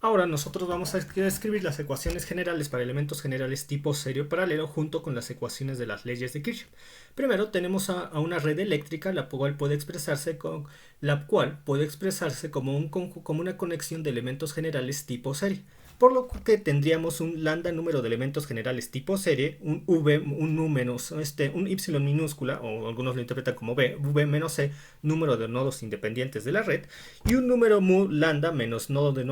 Ahora nosotros vamos a escribir las ecuaciones generales para elementos generales tipo serie o paralelo junto con las ecuaciones de las leyes de Kirchhoff. Primero tenemos a una red eléctrica la cual puede expresarse como una conexión de elementos generales tipo serie. Por lo que tendríamos un lambda número de elementos generales tipo serie, un v, un nu menos, un y minúscula, o algunos lo interpretan como v menos c, número de nodos independientes de la red, y un número mu lambda menos, número de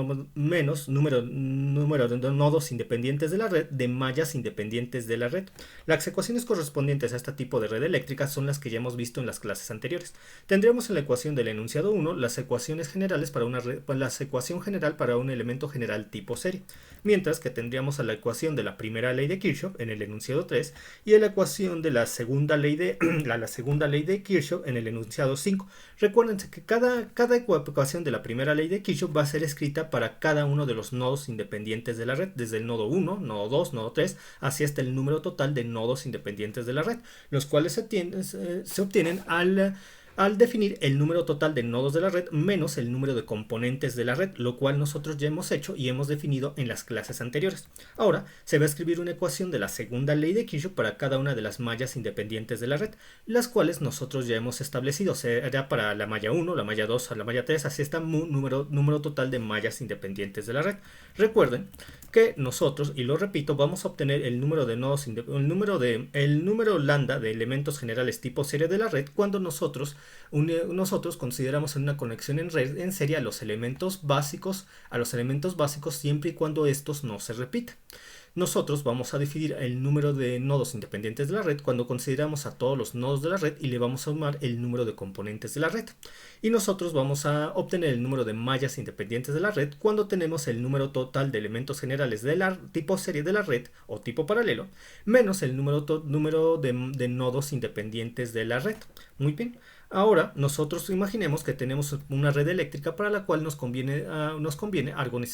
nodos independientes de la red de mallas independientes de la red. Las ecuaciones correspondientes a este tipo de red eléctrica son las que ya hemos visto en las clases anteriores. Tendremos en la ecuación del enunciado 1 las ecuaciones generales para una red, la ecuación general para un elemento general tipo serie, mientras que tendríamos a la ecuación de la primera ley de Kirchhoff en el enunciado 3 y a la ecuación de la segunda ley de, la segunda ley de Kirchhoff en el enunciado 5. Recuerden que cada ecuación de la primera ley de Kirchhoff va a ser escrita para cada uno de los nodos independientes de la red, desde el nodo 1, nodo 2, nodo 3, así hasta el número total de nodos independientes de la red, los cuales se obtienen al definir el número total de nodos de la red menos el número de componentes de la red, lo cual nosotros ya hemos hecho y hemos definido en las clases anteriores. Ahora se va a escribir una ecuación de la segunda ley de Kirchhoff para cada una de las mallas independientes de la red, las cuales nosotros ya hemos establecido, será para la malla 1, la malla 2, la malla 3, así está número total de mallas independientes de la red. Recuerden que nosotros, y lo repito, vamos a obtener el número de nodos, el número lambda de elementos generales tipo serie de la red cuando nosotros consideramos en una conexión en serie a los elementos básicos siempre y cuando estos no se repitan. Nosotros vamos a definir el número de nodos independientes de la red cuando consideramos a todos los nodos de la red y le vamos a sumar el número de componentes de la red. Y nosotros vamos a obtener el número de mallas independientes de la red cuando tenemos el número total de elementos generales de la tipo serie de la red o tipo paralelo menos el número de nodos independientes de la red. Muy bien. Ahora nosotros imaginemos que tenemos una red eléctrica para la cual nos conviene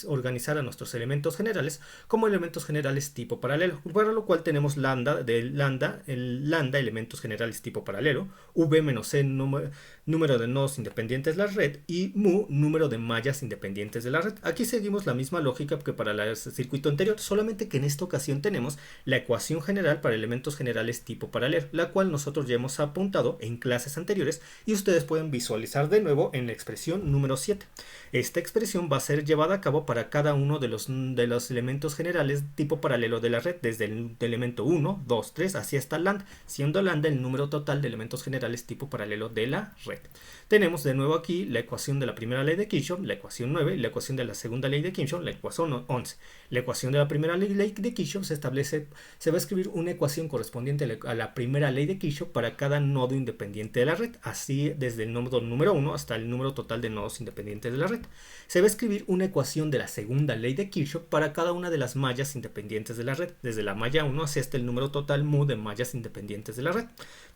organizar a nuestros elementos generales como elementos generales tipo paralelo, para lo cual tenemos el lambda elementos generales tipo paralelo, v menos c número de nodos independientes de la red y mu número de mallas independientes de la red. Aquí seguimos la misma lógica que para el circuito anterior, solamente que en esta ocasión tenemos la ecuación general para elementos generales tipo paralelo, la cual nosotros ya hemos apuntado en clases anteriores y ustedes pueden visualizar de nuevo en la expresión número 7. Esta expresión va a ser llevada a cabo para cada uno de los elementos generales tipo paralelo de la red, desde el elemento 1, 2, 3 hacia hasta lambda, siendo lambda el número total de elementos generales tipo paralelo de la red. Tenemos de nuevo aquí la ecuación de la primera ley de Kirchhoff, la ecuación 9, la ecuación de la segunda ley de Kirchhoff, la ecuación 11. La ecuación de la primera ley de Kirchhoff se va a escribir una ecuación correspondiente a la primera ley de Kirchhoff para cada nodo independiente de la red, así desde el nodo número 1 hasta el número total de nodos independientes de la red. Se va a escribir una ecuación de la segunda ley de Kirchhoff para cada una de las mallas independientes de la red, desde la malla 1 hacia hasta el número total mu de mallas independientes de la red.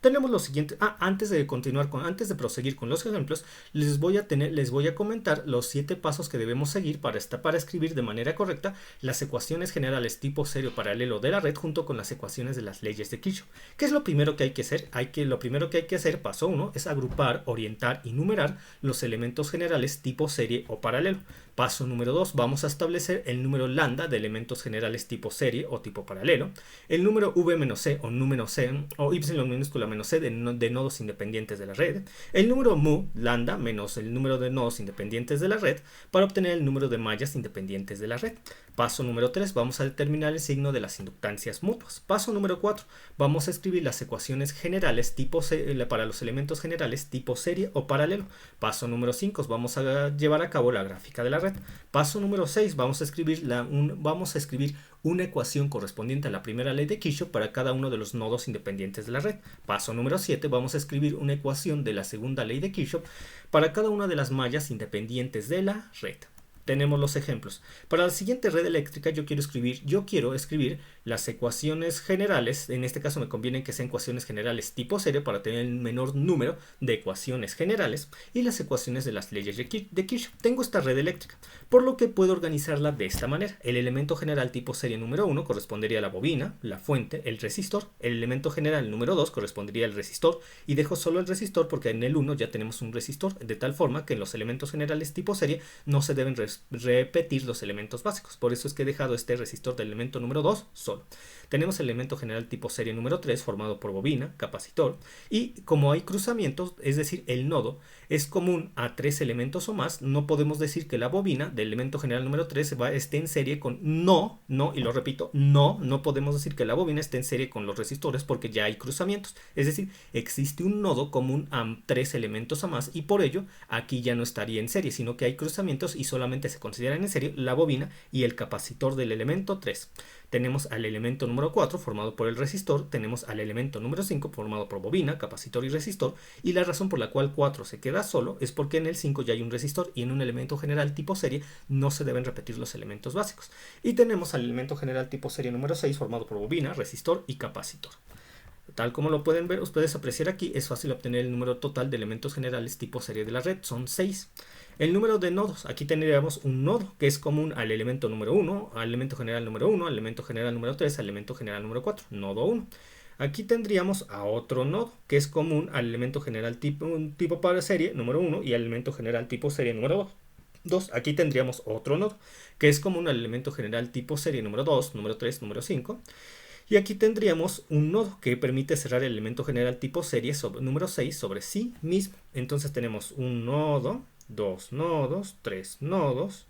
Tenemos lo siguiente. Antes de proseguir con los ejemplos, les voy a comentar los 7 pasos que debemos seguir para escribir de manera correcta las ecuaciones generales tipo serie o paralelo de la red junto con las ecuaciones de las leyes de Kirchhoff. ¿Qué es lo primero que hay que hacer? Lo primero que hay que hacer, paso 1, es agrupar, orientar y numerar los elementos generales tipo serie o paralelo. Paso número 2, vamos a establecer el número lambda de elementos generales tipo serie o tipo paralelo, el número v-c o número c o y minúscula menos c de nodos independientes de la red, el número mu lambda menos el número de nodos independientes de la red para obtener el número de mallas independientes de la red. Paso número 3, vamos a determinar el signo de las inductancias mutuas. Paso número 4, vamos a escribir las ecuaciones generales para los elementos generales tipo serie o paralelo. Paso número 5, vamos a llevar a cabo la gráfica de la red. Paso número 6, vamos a escribir una ecuación correspondiente a la primera ley de Kirchhoff para cada uno de los nodos independientes de la red. Paso número 7, vamos a escribir una ecuación de la segunda ley de Kirchhoff para cada una de las mallas independientes de la red. Tenemos los ejemplos. Para la siguiente red eléctrica yo quiero escribir las ecuaciones generales. En este caso me conviene que sean ecuaciones generales tipo serie para tener el menor número de ecuaciones generales y las ecuaciones de las leyes de Kirchhoff. Tengo esta red eléctrica, por lo que puedo organizarla de esta manera. El elemento general tipo serie número 1 correspondería a la bobina, la fuente, el resistor. El elemento general número 2 correspondería al resistor y dejo solo el resistor porque en el 1 ya tenemos un resistor, de tal forma que en los elementos generales tipo serie no se deben repetir los elementos básicos. Por eso es que he dejado este resistor del elemento número 2 solo. Tenemos el elemento general tipo serie número 3 formado por bobina, capacitor, y como hay cruzamientos, es decir, el nodo es común a 3 elementos o más, no podemos decir que la bobina del elemento general número 3 esté en serie con y lo repito, no podemos decir que la bobina esté en serie con los resistores porque ya hay cruzamientos, es decir, existe un nodo común a 3 elementos o más y por ello aquí ya no estaría en serie, sino que hay cruzamientos y solamente se consideran en serie la bobina y el capacitor del elemento 3. Tenemos al elemento número 4 formado por el resistor, tenemos al elemento número 5 formado por bobina, capacitor y resistor, y la razón por la cual 4 se queda solo es porque en el 5 ya hay un resistor y en un elemento general tipo serie no se deben repetir los elementos básicos. Y tenemos al elemento general tipo serie número 6 formado por bobina, resistor y capacitor. Tal como lo pueden ver, ustedes apreciar aquí, es fácil obtener el número total de elementos generales tipo serie de la red, son 6. El número de nodos, aquí tendríamos un nodo que es común al elemento número 1, al elemento general número 1, al elemento general número 3, al elemento general número 4, nodo 1. Aquí tendríamos a otro nodo que es común al elemento general tipo para serie número 1 y al elemento general tipo serie número 2. Aquí tendríamos otro nodo que es común al elemento general tipo serie número 2, número 3, número 5. Y aquí tendríamos un nodo que permite cerrar el elemento general tipo serie número 6 sobre sí mismo. Entonces tenemos un nodo, 2 nodos, 3 nodos,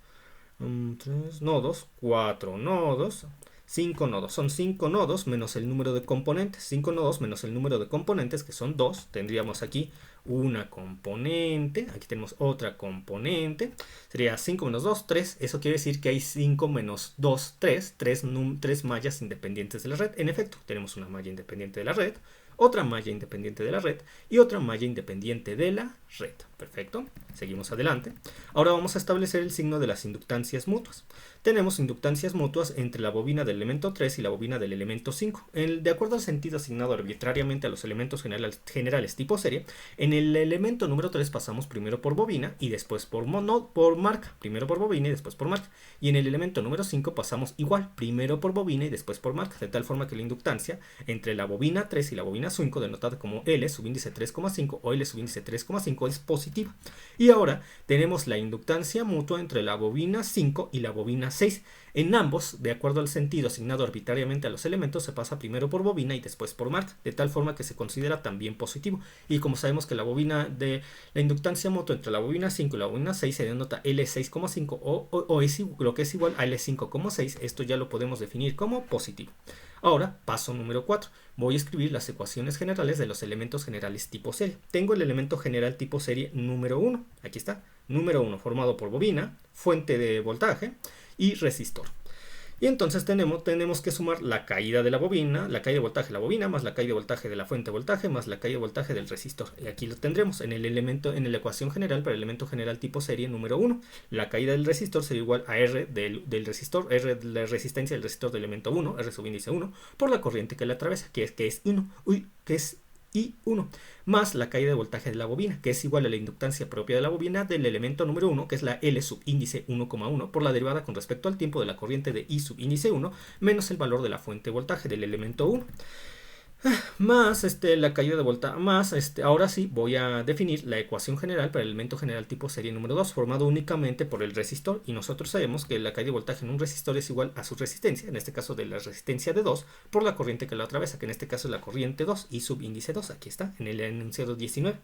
4 nodos, 5 nodos. Son 5 nodos menos el número de componentes. 5 nodos menos el número de componentes, que son 2. Tendríamos aquí una componente. Aquí tenemos otra componente. Sería 5 menos 2, 3. Eso quiere decir que hay 5 menos 2, 3. 3 mallas independientes de la red. En efecto, tenemos una malla independiente de la red, otra malla independiente de la red y otra malla independiente de la red. Perfecto, seguimos adelante. Ahora vamos a establecer el signo de las inductancias mutuas. Tenemos inductancias mutuas entre la bobina del elemento 3 y la bobina del elemento 5. De acuerdo al sentido asignado arbitrariamente a los elementos generales tipo serie, en el elemento número 3 pasamos primero por bobina y después por marca. Primero por bobina y después por marca. Y en el elemento número 5 pasamos igual, primero por bobina y después por marca, de tal forma que la inductancia entre la bobina 3 y la bobina 5, denotada como L subíndice 3,5 o L subíndice 3,5, es positiva. Y ahora tenemos la inductancia mutua entre la bobina 5 y la bobina 6. En ambos, de acuerdo al sentido asignado arbitrariamente a los elementos, se pasa primero por bobina y después por marca, de tal forma que se considera también positivo. Y como sabemos que la inductancia mutua entre la bobina 5 y la bobina 6 se denota L6,5 o es lo que es igual a L5,6, esto ya lo podemos definir como positivo. Ahora, paso número 4. Voy a escribir las ecuaciones generales de los elementos generales tipo serie. Tengo el elemento general tipo serie número 1. Aquí está. Número 1 formado por bobina, fuente de voltaje y resistor. Y entonces tenemos que sumar la caída de la bobina, la caída de voltaje de la bobina, más la caída de voltaje de la fuente de voltaje, más la caída de voltaje del resistor. Y aquí lo tendremos en la ecuación general para el elemento general tipo serie número 1. La caída del resistor sería igual a R del resistor, R de la resistencia del resistor del elemento 1, R subíndice 1, por la corriente que le atraviesa, que es I1, más la caída de voltaje de la bobina, que es igual a la inductancia propia de la bobina del elemento número 1, que es la L subíndice 1,1, por la derivada con respecto al tiempo de la corriente de I subíndice 1, menos el valor de la fuente de voltaje del elemento 1. Más la caída de voltaje, ahora sí voy a definir la ecuación general para el elemento general tipo serie número 2, formado únicamente por el resistor, y nosotros sabemos que la caída de voltaje en un resistor es igual a su resistencia, en este caso de la resistencia de 2, por la corriente que lo atraviesa, que en este caso es la corriente 2, I subíndice 2, aquí está, en el enunciado 19.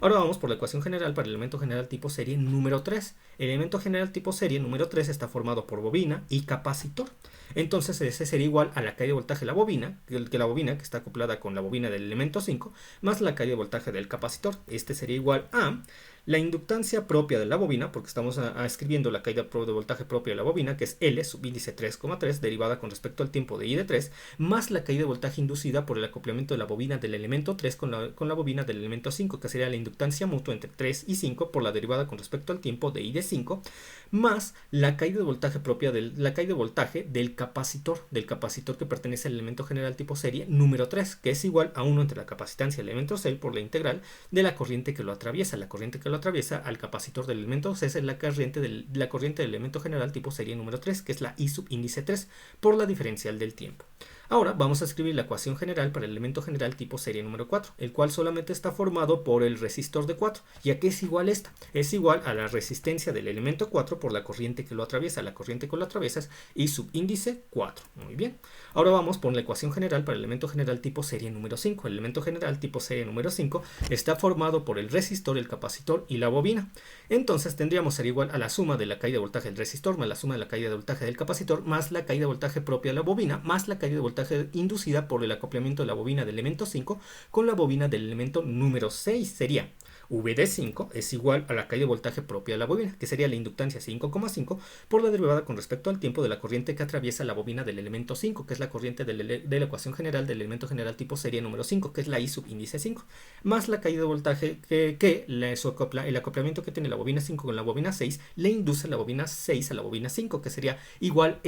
Ahora vamos por la ecuación general para el elemento general tipo serie número 3. El elemento general tipo serie número 3 está formado por bobina y capacitor. Entonces ese sería igual a la caída de voltaje de la bobina, que está acoplada con la bobina del elemento 5, más la caída de voltaje del capacitor. Este sería igual a la inductancia propia de la bobina, porque estamos escribiendo la caída de voltaje propia de la bobina, que es L subíndice 3,3, derivada con respecto al tiempo de I de 3, más la caída de voltaje inducida por el acoplamiento de la bobina del elemento 3 con la bobina del elemento 5, que sería la inductancia mutua entre 3 y 5 por la derivada con respecto al tiempo de I de 5, más la caída de voltaje propia del capacitor que pertenece al elemento general tipo serie número 3, que es igual a 1 entre la capacitancia del elemento 6 por la integral de la corriente que lo atraviesa. La corriente que lo atraviesa al capacitor del elemento 6 es la corriente del elemento general tipo serie número 3, que es la I subíndice 3 por la diferencial del tiempo. Ahora vamos a escribir la ecuación general para el elemento general tipo serie número 4, el cual solamente está formado por el resistor de 4. ¿Y a qué es igual esta? Es igual a la resistencia del elemento 4 por la corriente que lo atraviesa. La corriente que lo atraviesa es I subíndice 4. Muy bien. Ahora vamos por la ecuación general para el elemento general tipo serie número 5. El elemento general tipo serie número 5 está formado por el resistor, el capacitor y la bobina. Entonces tendríamos ser igual a la suma de la caída de voltaje del resistor más la suma de la caída de voltaje del capacitor más la caída de voltaje propia de la bobina más la caída de voltaje inducida por el acoplamiento de la bobina del elemento 5 con la bobina del elemento número 6. Sería V de 5 es igual a la caída de voltaje propia de la bobina, que sería la inductancia 5,5 por la derivada con respecto al tiempo de la corriente que atraviesa la bobina del elemento 5, que es la corriente de la ecuación general del elemento general tipo serie número 5, que es la I subíndice 5, más la caída de voltaje el acoplamiento que tiene la bobina 5 con la bobina 6 le induce la bobina 6 a la bobina 5, que sería igual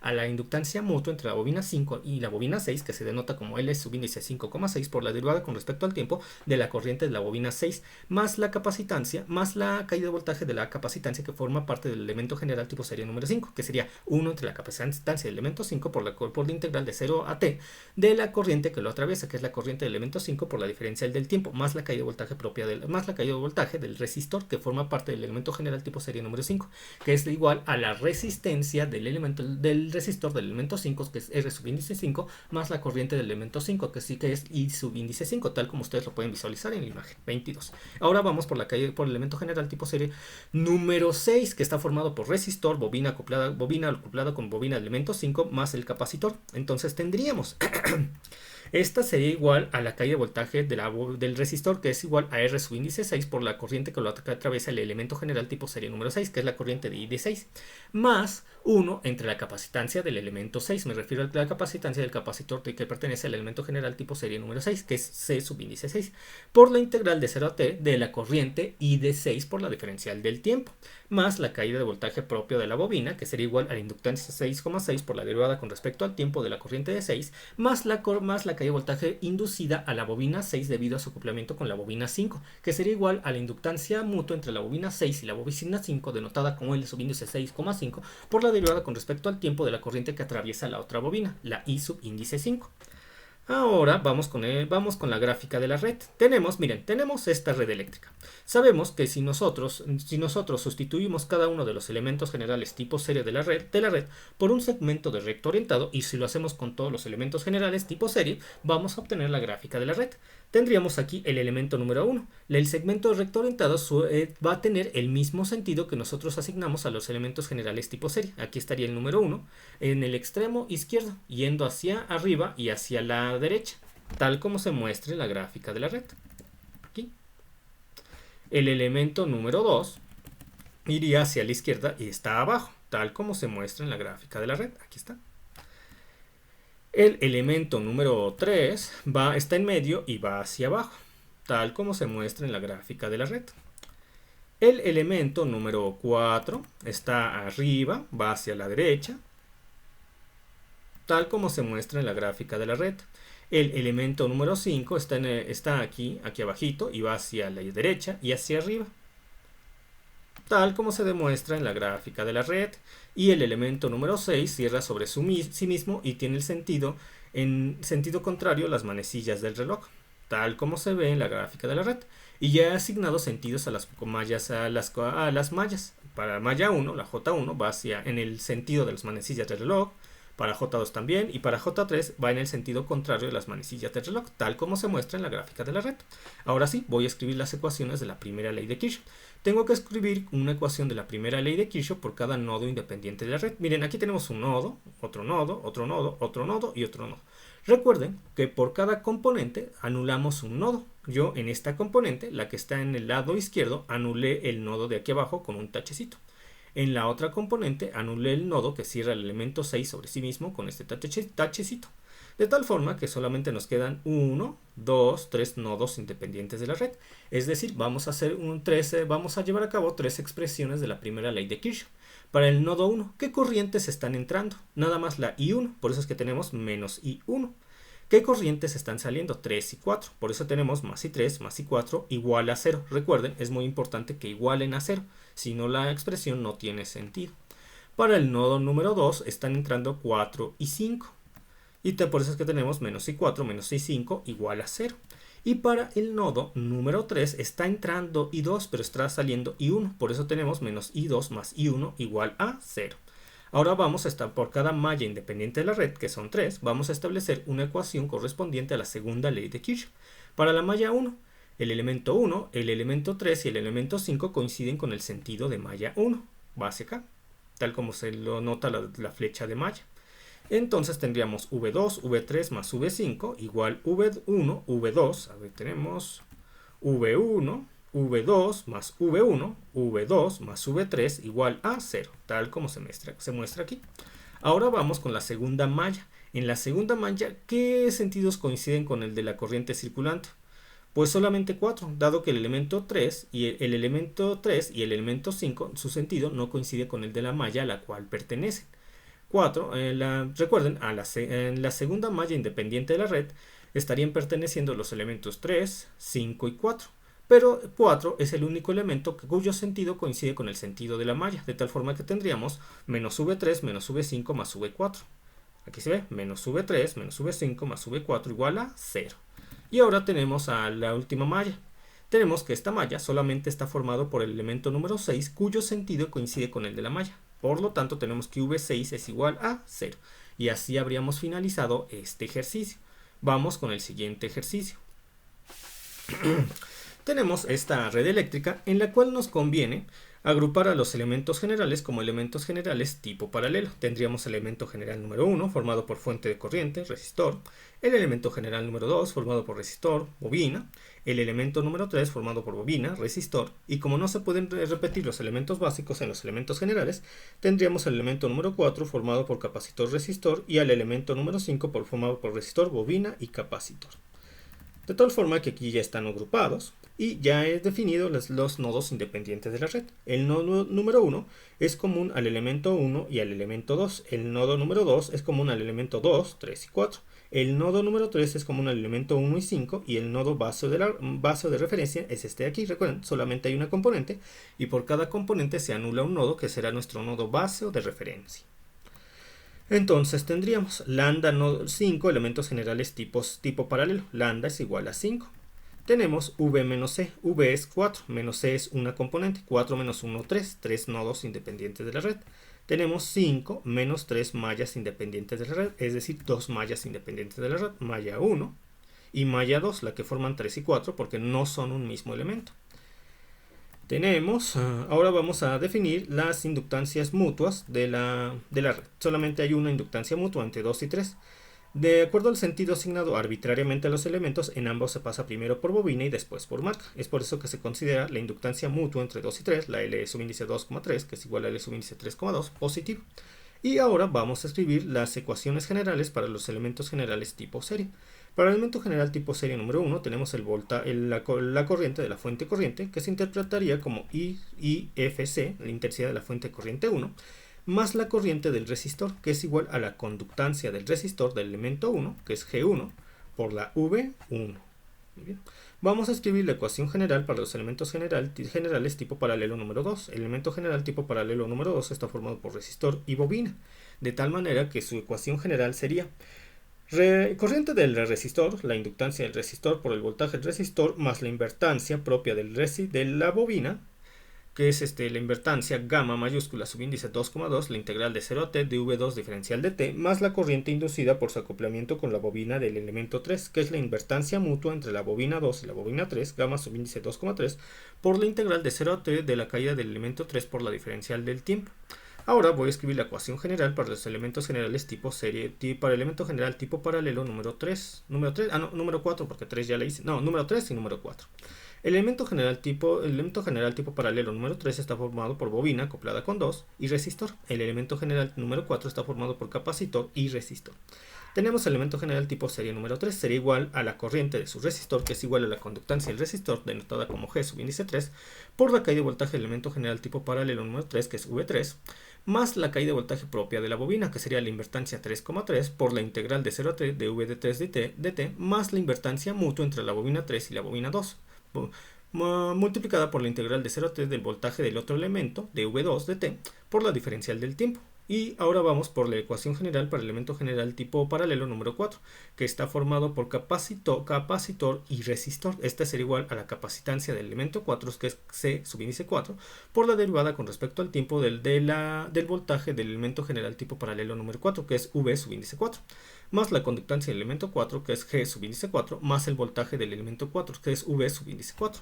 a la inductancia mutua entre la bobina 5 y la bobina 6, que se denota como L subíndice 5,6 por la derivada con respecto al tiempo de la corriente de la bobina 6, más la capacitancia, más la caída de voltaje de la capacitancia que forma parte del elemento general tipo serie número 5, que sería 1 entre la capacitancia del elemento 5 por la integral de 0 a t de la corriente que lo atraviesa, que es la corriente del elemento 5 por la diferencial del tiempo, más la caída de voltaje más la caída de voltaje del resistor que forma parte del elemento general tipo serie número 5, que es igual a la resistencia del resistor del elemento 5, que es R subíndice 5, más la corriente del elemento 5, que sí que es I subíndice 5, tal como ustedes lo pueden visualizar en la imagen 22. Ahora vamos por el elemento general tipo serie número 6, que está formado por resistor, bobina acoplada con bobina del elemento 5 más el capacitor. Entonces tendríamos esta sería igual a la caída de voltaje del resistor, que es igual a R subíndice 6 por la corriente que lo atraviesa el elemento general tipo serie número 6, que es la corriente de I de 6, más 1 entre la capacitancia del elemento 6. Me refiero a la capacitancia del capacitor que pertenece al elemento general tipo serie número 6, que es C subíndice 6, por la integral de 0 a t de la corriente I de 6 por la diferencial del tiempo, más la caída de voltaje propio de la bobina, que sería igual a la inductancia 6,6 por la derivada con respecto al tiempo de la corriente de 6, más la caída de voltaje inducida a la bobina 6 debido a su acoplamiento con la bobina 5, que sería igual a la inductancia mutua entre la bobina 6 y la bobina 5, denotada como L subíndice 6,5 por la derivada con respecto al tiempo de la corriente que atraviesa la otra bobina, la I subíndice 5. Ahora vamos con la gráfica de la red. Tenemos esta red eléctrica. Sabemos que si nosotros sustituimos cada uno de los elementos generales tipo serie de la red por un segmento de recto orientado, y si lo hacemos con todos los elementos generales tipo serie, vamos a obtener la gráfica de la red. Tendríamos aquí el elemento número 1. El segmento de recto orientado va a tener el mismo sentido que nosotros asignamos a los elementos generales tipo serie. Aquí estaría el número 1 en el extremo izquierdo, yendo hacia arriba y hacia la derecha, tal como se muestra en la gráfica de la red. Aquí. El elemento número 2 iría hacia la izquierda y está abajo, tal como se muestra en la gráfica de la red. Aquí está. El elemento número 3 está en medio y va hacia abajo, tal como se muestra en la gráfica de la red. El elemento número 4 está arriba, va hacia la derecha, tal como se muestra en la gráfica de la red. El elemento número 5 está aquí abajito y va hacia la derecha y hacia arriba, tal como se demuestra en la gráfica de la red. Y el elemento número 6 cierra sobre sí mismo y tiene el sentido en sentido contrario a las manecillas del reloj, tal como se ve en la gráfica de la red. Y ya he asignado sentidos a las mallas. Para malla 1, la J1 va en el sentido de las manecillas del reloj, para J2 también, y para J3 va en el sentido contrario de las manecillas del reloj, tal como se muestra en la gráfica de la red. Ahora sí, voy a escribir las ecuaciones de la primera ley de Kirchhoff. Tengo que escribir una ecuación de la primera ley de Kirchhoff por cada nodo independiente de la red. Miren, aquí tenemos un nodo, otro nodo, otro nodo, otro nodo y otro nodo. Recuerden que por cada componente anulamos un nodo. Yo en esta componente, la que está en el lado izquierdo, anulé el nodo de aquí abajo con un tachecito. En la otra componente anulé el nodo que cierra el elemento 6 sobre sí mismo con este tachecito. De tal forma que solamente nos quedan 1, 2, 3 nodos independientes de la red. Es decir, vamos a llevar a cabo 3 expresiones de la primera ley de Kirchhoff. Para el nodo 1, ¿qué corrientes están entrando? Nada más la I1, por eso es que tenemos menos I1. ¿Qué corrientes están saliendo? 3 y 4. Por eso tenemos más I3 más I4 igual a 0. Recuerden, es muy importante que igualen a 0. Si no, la expresión no tiene sentido. Para el nodo número 2 están entrando 4 y 5. Y por eso es que tenemos menos I4 menos I5 igual a 0. Y para el nodo número 3 está entrando I2, pero está saliendo I1. Por eso tenemos menos I2 más I1 igual a 0. Ahora vamos a estar por cada malla independiente de la red, que son 3, vamos a establecer una ecuación correspondiente a la segunda ley de Kirchhoff. Para la malla 1, el elemento 1, el elemento 3 y el elemento 5 coinciden con el sentido de malla 1, base acá, tal como se lo nota la flecha de malla. Entonces tendríamos V2, V3 más V5 igual V1, V2, a ver, tenemos V1, V2 más V1, V2 más V3 igual a 0, tal como se muestra aquí. Ahora vamos con la segunda malla. En la segunda malla, ¿qué sentidos coinciden con el de la corriente circulante? Pues solamente 4, dado que el elemento 3 y el elemento 3 y el elemento 5, su sentido no coincide con el de la malla a la cual pertenecen. 4, recuerden, en la segunda malla independiente de la red estarían perteneciendo los elementos 3, 5 y 4. Pero 4 es el único elemento cuyo sentido coincide con el sentido de la malla, de tal forma que tendríamos menos V3 menos V5 más V4. Aquí se ve, menos V3 menos V5 más V4 igual a 0. Y ahora tenemos a la última malla. Tenemos que esta malla solamente está formado por el elemento número 6, cuyo sentido coincide con el de la malla. Por lo tanto, tenemos que V6 es igual a 0. Y así habríamos finalizado este ejercicio. Vamos con el siguiente ejercicio. Tenemos esta red eléctrica en la cual nos conviene agrupar a los elementos generales como elementos generales tipo paralelo. Tendríamos el elemento general número 1 formado por fuente de corriente, resistor, el elemento general número 2 formado por resistor, bobina, el elemento número 3 formado por bobina, resistor, y como no se pueden repetir los elementos básicos en los elementos generales, tendríamos el elemento número 4 formado por capacitor, resistor, y el elemento número 5 formado por resistor, bobina y capacitor. De tal forma que aquí ya están agrupados y ya he definido los nodos independientes de la red. El nodo número 1 es común al elemento 1 y al elemento 2. El nodo número 2 es común al elemento 2, 3 y 4. El nodo número 3 es común al elemento 1 y 5 y el nodo base de referencia es este de aquí. Recuerden, solamente hay una componente y por cada componente se anula un nodo que será nuestro nodo base o de referencia. Entonces tendríamos lambda nodo 5 elementos generales tipo paralelo. Lambda es igual a 5. Tenemos V menos C. V es 4, menos C es una componente. 4 menos 1, 3. 3 nodos independientes de la red. Tenemos 5 menos 3 mallas independientes de la red, es decir, 2 mallas independientes de la red. Malla 1 y malla 2, la que forman 3 y 4 porque no son un mismo elemento. Ahora vamos a definir las inductancias mutuas de la red. Solamente hay una inductancia mutua entre 2 y 3. De acuerdo al sentido asignado arbitrariamente a los elementos, en ambos se pasa primero por bobina y después por marca. Es por eso que se considera la inductancia mutua entre 2 y 3, la L subíndice 2,3, que es igual a L subíndice 3,2, positivo. Y ahora vamos a escribir las ecuaciones generales para los elementos generales tipo serie. Para el elemento general tipo serie número 1 tenemos la corriente de la fuente corriente, que se interpretaría como IFC, la intensidad de la fuente corriente 1, más la corriente del resistor, que es igual a la conductancia del resistor del elemento 1, que es G1, por la V1. Muy bien. Vamos a escribir la ecuación general para los elementos generales tipo paralelo número 2. El elemento general tipo paralelo número 2 está formado por resistor y bobina, de tal manera que su ecuación general sería corriente del resistor, la inductancia del resistor por el voltaje del resistor, más la invertancia propia de la bobina, que es la invertancia gamma mayúscula subíndice 2,2, la integral de 0 a t de V2 diferencial de t, más la corriente inducida por su acoplamiento con la bobina del elemento 3, que es la invertancia mutua entre la bobina 2 y la bobina 3, gamma subíndice 2,3, por la integral de 0 a t de la caída del elemento 3 por la diferencial del tiempo. Ahora voy a escribir la ecuación general para los elementos generales tipo serie, para el elemento general tipo paralelo número 4, porque 3 ya le hice, número 3 y número 4. El elemento general tipo paralelo número 3 está formado por bobina acoplada con 2 y resistor. El elemento general número 4 está formado por capacitor y resistor. Tenemos el elemento general tipo serie número 3, sería igual a la corriente de su resistor, que es igual a la conductancia del resistor, denotada como G subíndice 3, por la caída de voltaje del elemento general tipo paralelo número 3, que es V3, más la caída de voltaje propia de la bobina, que sería la invertancia 3,3, por la integral de 0 a t de V de 3 de t, más la invertancia mutua entre la bobina 3 y la bobina 2, multiplicada por la integral de 0 a t del voltaje del otro elemento, de V2 de t, por la diferencial del tiempo. Y ahora vamos por la ecuación general para el elemento general tipo paralelo número 4, que está formado por capacitor y resistor. Esta será igual a la capacitancia del elemento 4, que es C subíndice 4, por la derivada con respecto al tiempo del voltaje del elemento general tipo paralelo número 4, que es V subíndice 4, más la conductancia del elemento 4, que es G subíndice 4, más el voltaje del elemento 4, que es V subíndice 4.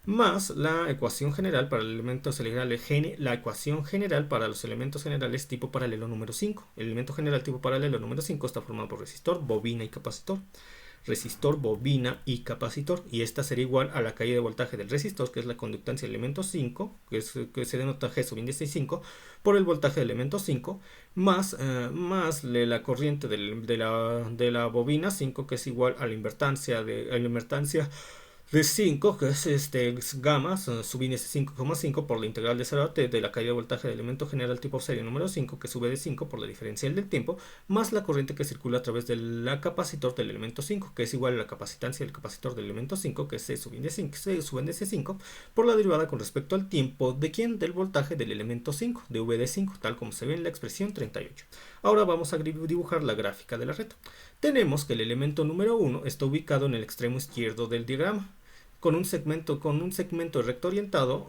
Más la ecuación general para el elemento general, la ecuación general para los elementos generales tipo paralelo número 5. El elemento general tipo paralelo número 5 está formado por resistor, bobina y capacitor. Resistor, bobina y capacitor. Y esta será igual a la caída de voltaje del resistor, que es la conductancia del elemento 5, que se denota G subíndice 5, por el voltaje del elemento 5, más la corriente de la bobina 5, que es igual a la invertancia de 5, que es gamma subíndice 5,5 por la integral de 0 a t de la caída de voltaje del elemento general tipo serie número 5, que sube de 5 por la diferencial del tiempo, más la corriente que circula a través del capacitor del elemento 5, que es igual a la capacitancia del capacitor del elemento 5, que es C subíndice 5, por la derivada con respecto al tiempo de ¿quién? Del voltaje del elemento 5, de V de 5, tal como se ve en la expresión 38. Ahora vamos a dibujar la gráfica de la red. Tenemos que el elemento número 1 está ubicado en el extremo izquierdo del diagrama, con un segmento recto orientado,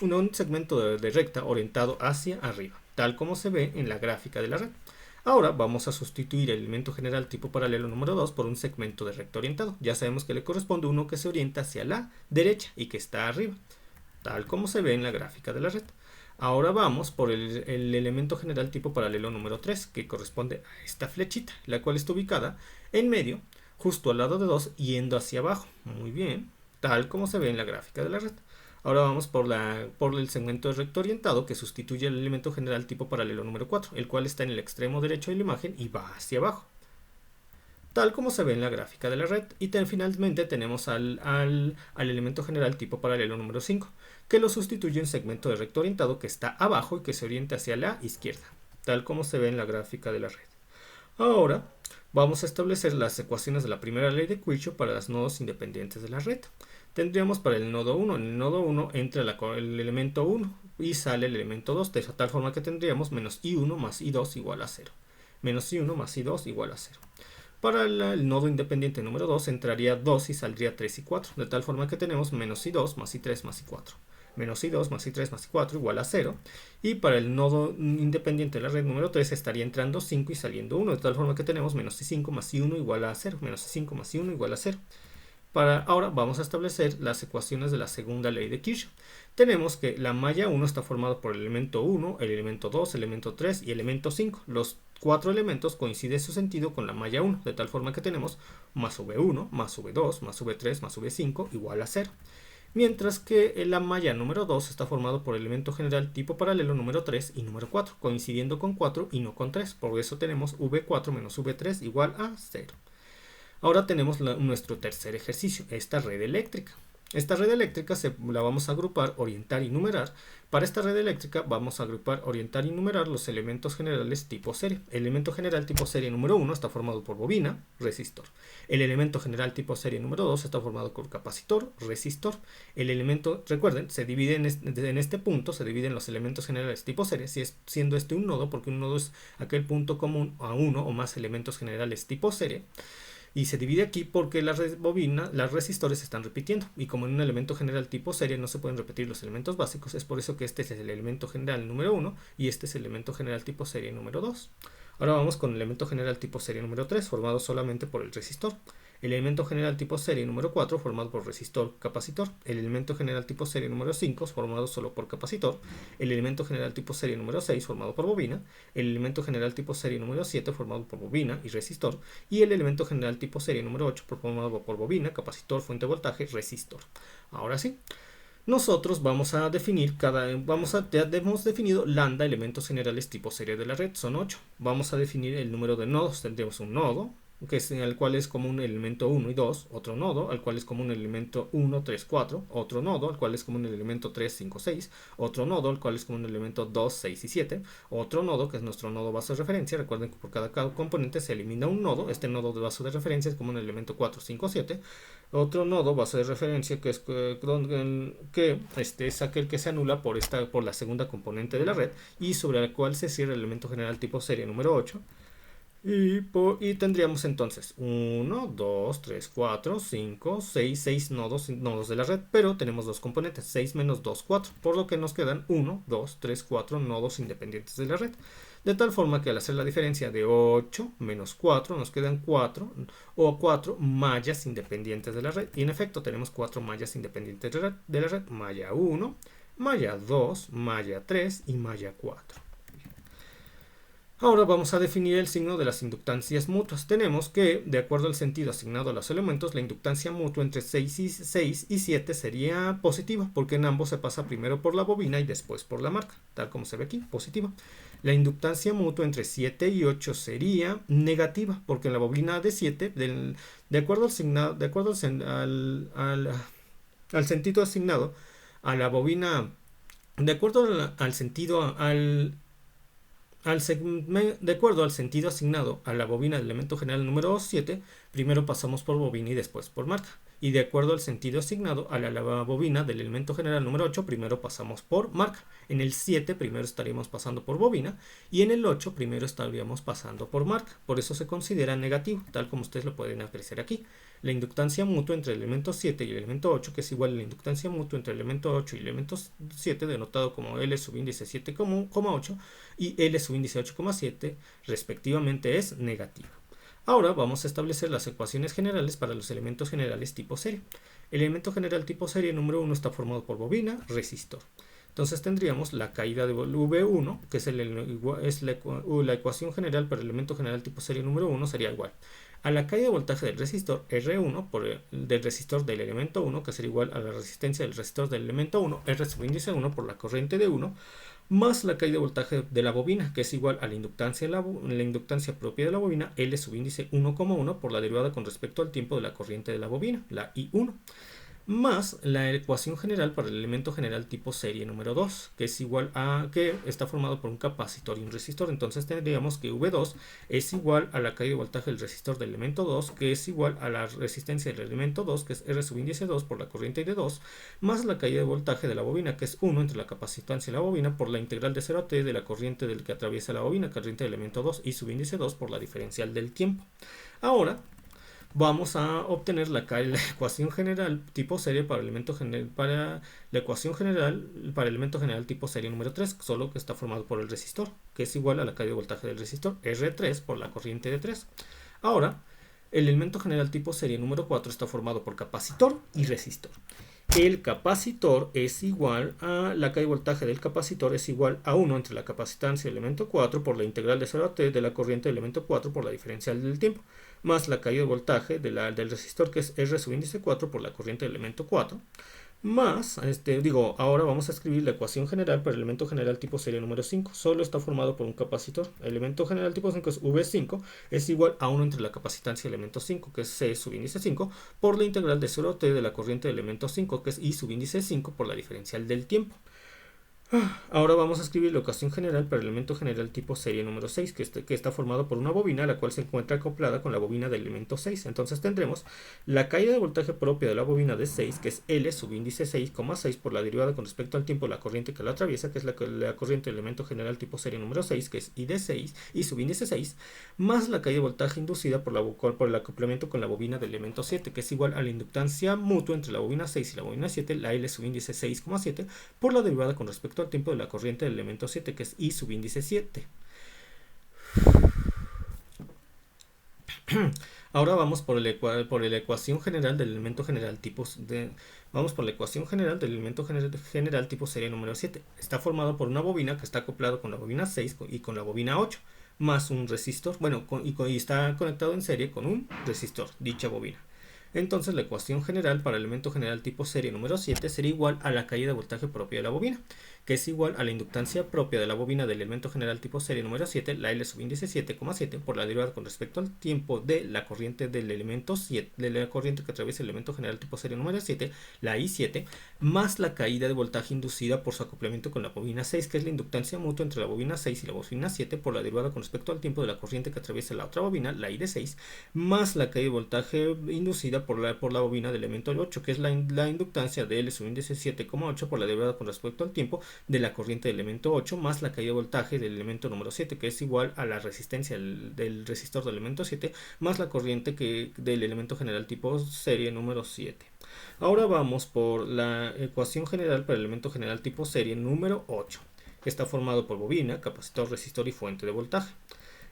un segmento de recta orientado hacia arriba, tal como se ve en la gráfica de la red. Ahora vamos a sustituir el elemento general tipo paralelo número 2 por un segmento de recta orientado. Ya sabemos que le corresponde uno que se orienta hacia la derecha y que está arriba, tal como se ve en la gráfica de la red. Ahora vamos por el elemento general tipo paralelo número 3, que corresponde a esta flechita, la cual está ubicada en medio, justo al lado de 2, yendo hacia abajo. Muy bien, tal como se ve en la gráfica de la red. Ahora vamos por el segmento de recto orientado, que sustituye el elemento general tipo paralelo número 4, el cual está en el extremo derecho de la imagen y va hacia abajo, tal como se ve en la gráfica de la red. Y finalmente tenemos al elemento general tipo paralelo número 5, que lo sustituye en segmento de recto orientado, que está abajo y que se orienta hacia la izquierda, tal como se ve en la gráfica de la red. Ahora vamos a establecer las ecuaciones de la primera ley de Kirchhoff para los nodos independientes de la red. Tendríamos para el nodo 1, en el nodo 1 entra el elemento 1 y sale el elemento 2, de tal forma que tendríamos menos I1 más I2 igual a 0. Menos I1 más I2 igual a 0. Para el nodo independiente número 2 entraría 2 y saldría 3 y 4, de tal forma que tenemos menos I2 más I3 más I4. Menos I2 más I3 más I4 igual a 0. Y para el nodo independiente de la red número 3 estaría entrando 5 y saliendo 1, de tal forma que tenemos menos I5 más I1 igual a 0. Menos I5 más I1 igual a 0. Ahora vamos a establecer las ecuaciones de la segunda ley de Kirchhoff. Tenemos que la malla 1 está formada por el elemento 1, el elemento 2, el elemento 3 y el elemento 5. Los 4 elementos coinciden su sentido con la malla 1, de tal forma que tenemos más V1, más V2, más V3, más V5 igual a 0. Mientras que la malla número 2 está formado por el elemento general tipo paralelo número 3 y número 4, coincidiendo con 4 y no con 3. Por eso tenemos V4 menos V3 igual a 0. Ahora tenemos nuestro tercer ejercicio, esta red eléctrica. Esta red eléctrica la vamos a agrupar, orientar y numerar. Para esta red eléctrica vamos a agrupar, orientar y numerar los elementos generales tipo serie. El elemento general tipo serie número 1 está formado por bobina, resistor. El elemento general tipo serie número 2 está formado por capacitor, resistor. El elemento, recuerden, se divide en este punto, se dividen los elementos generales tipo serie, siendo este un nodo, porque un nodo es aquel punto común a uno o más elementos generales tipo serie. Y se divide aquí porque las resistores se están repitiendo. Y como en un elemento general tipo serie no se pueden repetir los elementos básicos, es por eso que este es el elemento general número 1 y este es el elemento general tipo serie número 2. Ahora vamos con el elemento general tipo serie número 3, formado solamente por el resistor. El elemento general tipo serie número 4, formado por resistor capacitor. El elemento general tipo serie número 5, formado solo por capacitor. El elemento general tipo serie número 6, formado por bobina. El elemento general tipo serie número 7, formado por bobina y resistor. Y el elemento general tipo serie número 8, formado por bobina, capacitor, fuente de voltaje, resistor. Ahora sí, nosotros vamos a definir ya hemos definido lambda elementos generales tipo serie de la red, son 8. Vamos a definir el número de nodos. Tendremos un nodo, al cual es común el elemento 1 y 2, otro nodo, al cual es común el elemento 1, 3, 4, otro nodo, al cual es común el elemento 3, 5, 6, otro nodo, al cual es común el elemento 2, 6 y 7, otro nodo, que es nuestro nodo base de referencia. Recuerden que por cada componente se elimina un nodo. Este nodo de base de referencia es común el elemento 4, 5, 7. Otro nodo base de referencia que es aquel que se anula por la segunda componente de la red y sobre el cual se cierra el elemento general tipo serie número 8. Y tendríamos entonces 1, 2, 3, 4, 5, 6 nodos de la red, pero tenemos dos componentes, 6 menos 2, 4, por lo que nos quedan 1, 2, 3, 4 nodos independientes de la red. De tal forma que al hacer la diferencia de 8 menos 4 nos quedan 4 o 4 mallas independientes de la red. Y en efecto tenemos 4 mallas independientes de la red, malla 1, malla 2, malla 3 y malla 4. Ahora vamos a definir el signo de las inductancias mutuas. Tenemos que, de acuerdo al sentido asignado a los elementos, la inductancia mutua entre 6 y 7 sería positiva, porque en ambos se pasa primero por la bobina y después por la marca, tal como se ve aquí, positiva. La inductancia mutua entre 7 y 8 sería negativa, porque en la bobina de 7, de acuerdo al sentido asignado a la bobina, de acuerdo al sentido de acuerdo al sentido asignado a la bobina del elemento general número 7, primero pasamos por bobina y después por marca. Y de acuerdo al sentido asignado a la bobina del elemento general número 8, primero pasamos por marca. En el 7 primero estaríamos pasando por bobina y en el 8 primero estaríamos pasando por marca. Por eso se considera negativo, tal como ustedes lo pueden apreciar aquí. La inductancia mutua entre el elemento 7 y el elemento 8, que es igual a la inductancia mutua entre el elemento 8 y el elemento 7, denotado como L subíndice 7,8 y L subíndice 8,7, respectivamente, es negativa. Ahora vamos a establecer las ecuaciones generales para los elementos generales tipo serie. El elemento general tipo serie número 1 está formado por bobina, resistor. Entonces tendríamos la caída de V1, que es la ecuación general para el elemento general tipo serie número 1, sería igual a la caída de voltaje del resistor R1 del resistor del elemento 1, que sería igual a la resistencia del resistor del elemento 1, R subíndice 1 por la corriente de 1, más la caída de voltaje de la bobina, que es igual a la inductancia propia de la bobina, L subíndice 1,1 por la derivada con respecto al tiempo de la corriente de la bobina, la I1, más la ecuación general para el elemento general tipo serie número 2, que es igual a que está formado por un capacitor y un resistor. Entonces tendríamos que V2 es igual a la caída de voltaje del resistor del elemento 2, que es igual a la resistencia del elemento 2, que es R subíndice 2 por la corriente de 2, más la caída de voltaje de la bobina, que es 1 entre la capacitancia y la bobina por la integral de 0 a t de la corriente del que atraviesa la bobina, corriente del elemento 2 y subíndice 2 por la diferencial del tiempo. Ahora vamos a obtener la ecuación general tipo serie para la ecuación general para el elemento general tipo serie número 3, solo que está formado por el resistor, que es igual a la caída de voltaje del resistor, R3 por la corriente de 3. Ahora, el elemento general tipo serie número 4 está formado por capacitor y resistor. El capacitor es igual a la caída de voltaje del capacitor es igual a 1 entre la capacitancia del elemento 4 por la integral de 0 a t de la corriente del elemento 4 por la diferencial del tiempo, más la caída de voltaje del resistor, que es R subíndice 4 por la corriente del elemento 4, más, ahora vamos a escribir la ecuación general para el elemento general tipo serie número 5. Solo está formado por un capacitor. El elemento general tipo 5 es V5, es igual a 1 entre la capacitancia del elemento 5, que es C subíndice 5, por la integral de 0 a t de la corriente del elemento 5, que es I subíndice 5 por la diferencial del tiempo. Ahora vamos a escribir la ecuación general para el elemento general tipo serie número 6, que está formado por una bobina, la cual se encuentra acoplada con la bobina del elemento 6. Entonces tendremos la caída de voltaje propia de la bobina de 6, que es L subíndice 6,6 por la derivada con respecto al tiempo de la corriente que la atraviesa, que es la corriente del elemento general tipo serie número 6, que es I de 6, I subíndice 6, más la caída de voltaje inducida por el acoplamiento con la bobina del elemento 7, que es igual a la inductancia mutua entre la bobina 6 y la bobina 7, la L subíndice 6,7, por la derivada con respecto al tiempo de la corriente del elemento 7, que es I subíndice 7. Ahora vamos por la ecuación general del elemento general tipo general tipo serie número 7. Está formado por una bobina que está acoplado con la bobina 6 y con la bobina 8, más un resistor, y está conectado en serie con un resistor, dicha bobina. Entonces la ecuación general para el elemento general tipo serie número 7 sería igual a la caída de voltaje propia de la bobina, que es igual a la inductancia propia de la bobina del elemento general tipo serie número 7, la L subíndice 7,7, por la derivada con respecto al tiempo de la corriente del elemento 7, de la corriente que atraviesa el elemento general tipo serie número 7, la I7, más la caída de voltaje inducida por su acoplamiento con la bobina 6, que es la inductancia mutua entre la bobina 6 y la bobina 7, por la derivada con respecto al tiempo de la corriente que atraviesa la otra bobina, la I de 6, más la caída de voltaje inducida por la bobina del elemento 8, que es la inductancia de L subíndice 7,8 por la derivada con respecto al tiempo de la corriente del elemento 8 más la caída de voltaje del elemento número 7, que es igual a la resistencia del resistor del elemento 7 más la corriente del elemento general tipo serie número 7. Ahora vamos por la ecuación general para el elemento general tipo serie número 8, que está formado por bobina, capacitor, resistor y fuente de voltaje.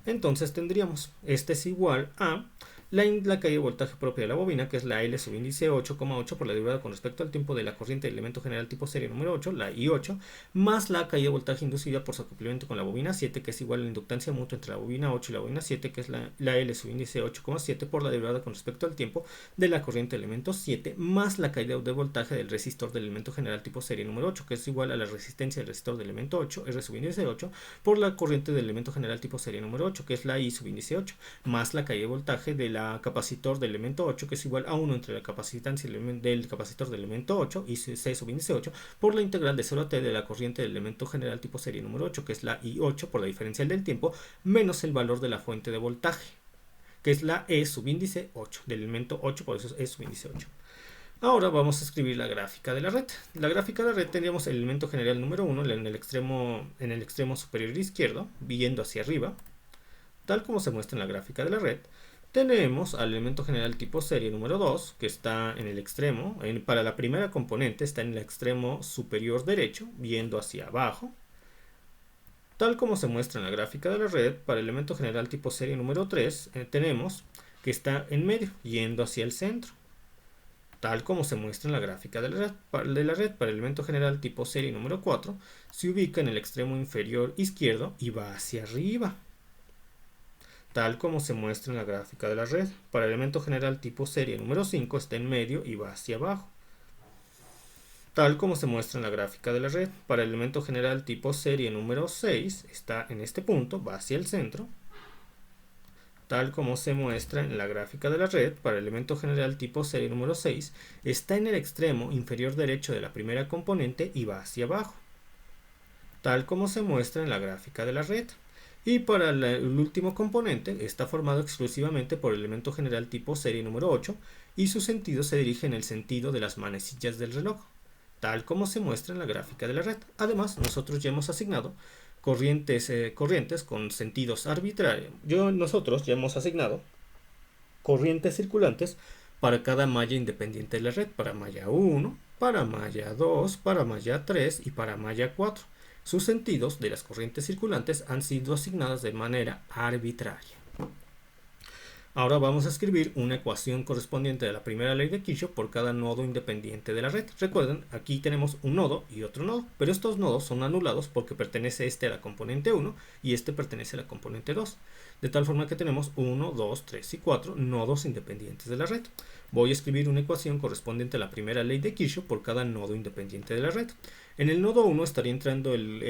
Entonces tendríamos, este es igual a la caída de voltaje propia de la bobina, que es la L subíndice 8,8 por la derivada con respecto al tiempo de la corriente del elemento general tipo serie número 8, la I8, más la caída de voltaje inducida por su acoplamiento con la bobina 7, que es igual a la inductancia mutua entre la bobina 8 y la bobina 7, que es la L subíndice 8,7 por la derivada con respecto al tiempo de la corriente del elemento 7, más la caída de voltaje del resistor del elemento general tipo serie número 8, que es igual a la resistencia del resistor del elemento 8, R subíndice 8, por la corriente del elemento general tipo serie número 8, que es la I subíndice 8, más la caída de voltaje de la capacitor del elemento 8, que es igual a 1 entre la capacitancia del capacitor del elemento 8 y C subíndice 8 por la integral de 0 a t de la corriente del elemento general tipo serie número 8, que es la I8 por la diferencial del tiempo, menos el valor de la fuente de voltaje, que es la E subíndice 8, del elemento 8, por eso es E subíndice 8. Ahora vamos a escribir la gráfica de la red. La gráfica de la red tendríamos el elemento general número 1 en el extremo superior izquierdo, viendo hacia arriba, tal como se muestra en la gráfica de la red. Tenemos al elemento general tipo serie número 2, que está en el extremo, para la primera componente está en el extremo superior derecho, viendo hacia abajo. Tal como se muestra en la gráfica de la red, para el elemento general tipo serie número 3, tenemos que está en medio, yendo hacia el centro. Tal como se muestra en la gráfica de la red, para el elemento general tipo serie número 4, se ubica en el extremo inferior izquierdo y va hacia arriba. Tal como se muestra en la gráfica de la red, para el elemento general tipo serie número 5 está en medio y va hacia abajo. Tal como se muestra en la gráfica de la red, para el elemento general tipo serie número 6 está en este punto, va hacia el centro. Tal como se muestra en la gráfica de la red, para el elemento general tipo serie número 6 está en el extremo inferior derecho de la primera componente y va hacia abajo. Tal como se muestra en la gráfica de la red. Y para el último componente está formado exclusivamente por el elemento general tipo serie número 8 y su sentido se dirige en el sentido de las manecillas del reloj, tal como se muestra en la gráfica de la red. Además, nosotros ya hemos asignado corrientes con sentidos arbitrarios. Nosotros ya hemos asignado corrientes circulantes para cada malla independiente de la red, para malla 1, para malla 2, para malla 3 y para malla 4. Sus sentidos de las corrientes circulantes han sido asignadas de manera arbitraria. Ahora vamos a escribir una ecuación correspondiente a la primera ley de Kirchhoff por cada nodo independiente de la red. Recuerden, aquí tenemos un nodo y otro nodo, pero estos nodos son anulados porque pertenece este a la componente 1 y este pertenece a la componente 2. De tal forma que tenemos 1, 2, 3 y 4 nodos independientes de la red. Voy a escribir una ecuación correspondiente a la primera ley de Kirchhoff por cada nodo independiente de la red. En el nodo 1 estaría entrando el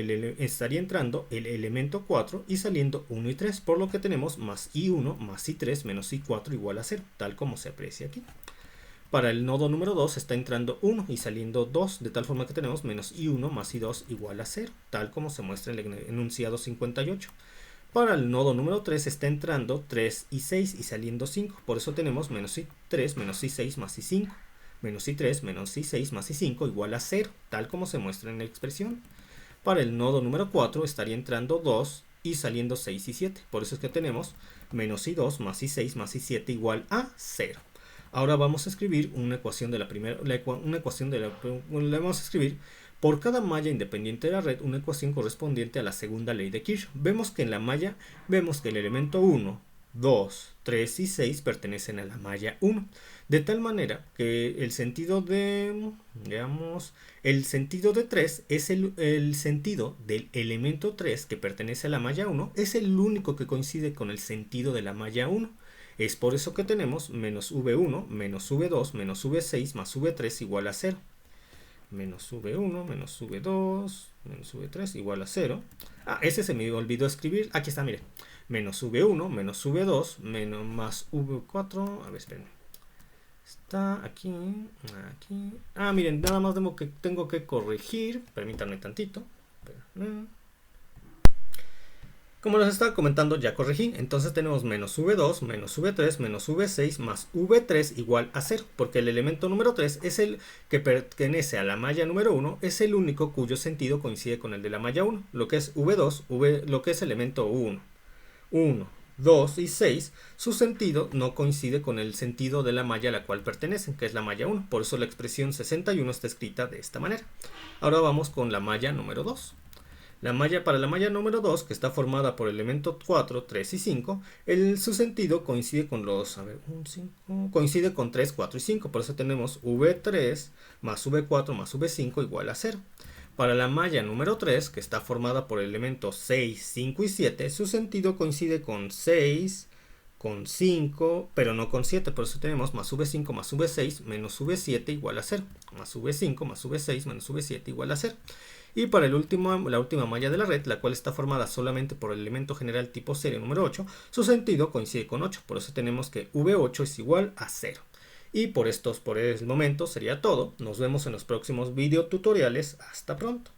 elemento 4 y saliendo 1 y 3, por lo que tenemos más I1 más I3 menos I4 igual a 0, tal como se aprecia aquí. Para el nodo número 2 está entrando 1 y saliendo 2, de tal forma que tenemos menos I1 más I2 igual a 0, tal como se muestra en el enunciado 58. Para el nodo número 3 está entrando 3 y 6 y saliendo 5, por eso tenemos menos I3 menos I6 más I5. Menos I3 menos I6 más I5 igual a 0, tal como se muestra en la expresión. Para el nodo número 4 estaría entrando 2 y saliendo 6 y 7. Por eso es que tenemos menos I2 más I6 más I7 igual a 0. Ahora vamos a escribir una ecuación de la primera, vamos a escribir por cada malla independiente de la red una ecuación correspondiente a la segunda ley de Kirchhoff. Vemos que en la malla, vemos que el elemento 1, 2, 3 y 6 pertenecen a la malla 1. De tal manera que el sentido de 3 es el sentido del elemento 3 que pertenece a la malla 1, es el único que coincide con el sentido de la malla 1. Es por eso que tenemos menos V1, menos V2, menos V6 más V3 igual a 0. menos V1, menos V2, menos V3 igual a 0. Ah, ese se me olvidó escribir. Aquí está, mire. Menos V1, menos V2, menos más V4. A ver, esperen. Está aquí, aquí. Ah, miren, nada más tengo que corregir. Permítanme tantito. Como les estaba comentando, ya corregí. Entonces tenemos menos V2, menos V3, menos V6 más V3 igual a 0. Porque el elemento número 3 es el que pertenece a la malla número 1. Es el único cuyo sentido coincide con el de la malla 1. Lo que es V2, lo que es elemento 1. 1, 2 y 6, su sentido no coincide con el sentido de la malla a la cual pertenecen, que es la malla 1. Por eso la expresión 61 está escrita de esta manera. Ahora vamos con la malla número 2. Para la malla número 2, que está formada por elementos 4, 3 y 5, su sentido coincide con los, coincide con 3, 4 y 5. Por eso tenemos V3 más V4 más V5 igual a 0. Para la malla número 3, que está formada por elementos 6, 5 y 7, su sentido coincide con 6, con 5, pero no con 7. Por eso tenemos más V5 más V6 menos V7 igual a 0. Más V5 más V6 menos V7 igual a 0. Y para la última malla de la red, la cual está formada solamente por el elemento general tipo serie número 8, su sentido coincide con 8. Por eso tenemos que V8 es igual a 0. Y por el momento sería todo. Nos vemos en los próximos videotutoriales. Hasta pronto.